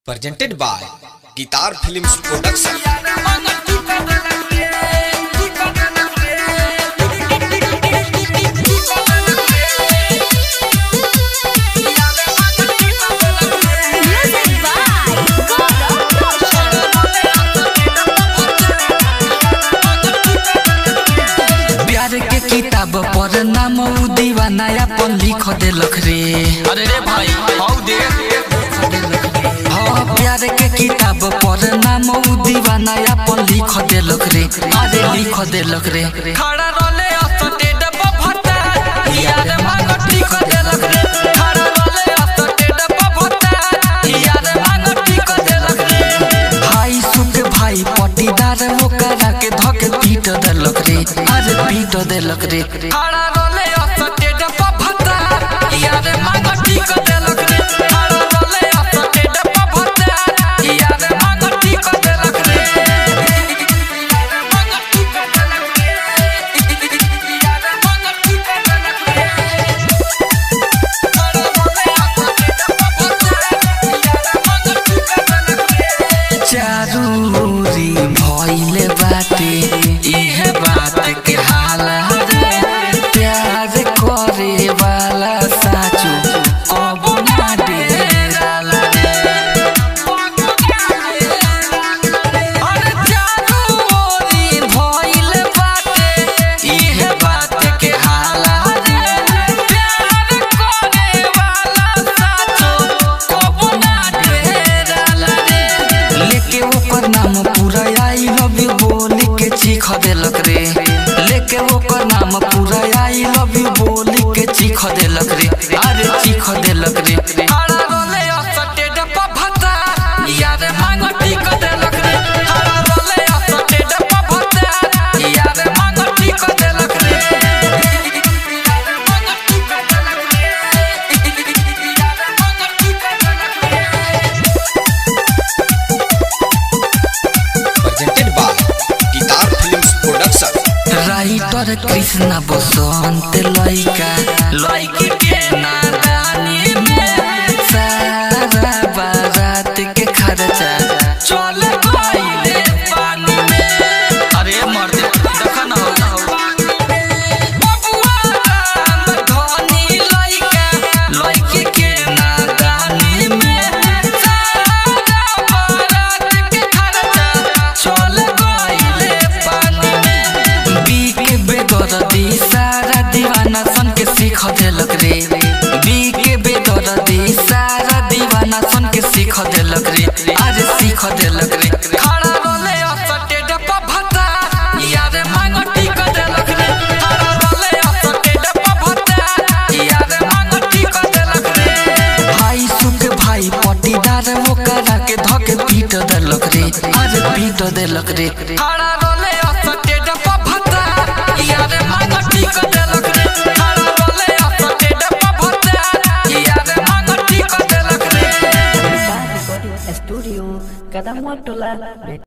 presented by Guitar Films Production. किताब पर नाम दीवाना अपन लिख देलक रे। अरे रे भाई हाउ दे हाँ प्यार के किताब पर नाम दीवाना अपन लिख देलक रे। अरे लिख देलक रे। खड़ा रोले अस्टेड बभता यार मांग ठीक देलक रे। खड़ा रोले अस्टेड बभता यार मांग ठीक देलक रे। भाई सुख भाई पटीदार ओकरा के धक पीट देलक रे। अरे पीट देलक रे। खड़ा रोले अस्टेड बभता यार मांग ठीक देलक रे। खड़ा रोले अस्टेड बभता यार मांग ठीक देलक रे। मांग ठीक देलक रे। यार मांग ठीक देलक रे। खड़ा रोले अस्टेड बभता यार मांग ठीक देलक रे। चारूरी भइले बाटे इहे बात के हाल रे। प्यार करे वाला साचो कबो ना डेराला रे। अरे चारूरी भइले बाटे इहे बात के हाल रे। प्यार करे वाला साचो कबो ना डेराला रे। लेके ओकर नाम पूरा आई लव यू बोल के चीख देलक रे। लेके ओकर नाम पूरा आई लव यू बोल के चीख देलक रे। अरे चीख देलक रे। खड़ा रोले अस्टेड बभता यार मांग ठीक देलक रे। खड़ा रोले अस्टेड बभता यार मांग ठीक देलक रे। मांग ठीक देलक रे। यार मांग ठीक देलक रे। Presented by Guitar Films Production. Writer Krishna Basant लइका लइकी के नादानी में सारा बारात के खर्चा चल गइले पानी में। अरे मर्द देख न हो बबुआ राम धनी लइका लइकी के नादानी में सारा बारात के खर्चा चल गइले पानी में। बीके बेदर्दी सारा दीवाना सन के सीख देलक रे। बीके बेदर्दी सारा दीवाना सन के सीख देलक रे। अरे सीख देलक रे। खड़ा रोले अस्टेड बभता यार मांग ठीक देलक रे। खड़ा रोले अस्टेड बभता यार मांग ठीक देलक रे। भाई सुख भाई पटीदार ओकरा के धक पीट देलक रे। अरे पीट देलक रे। खड़ा रोले अस्टेड बभता यार मांग ठीक देलक रे। खड़ा रोले अस्टेड बभता यार मांग ठीक देलक रे। Studio Kadamwatola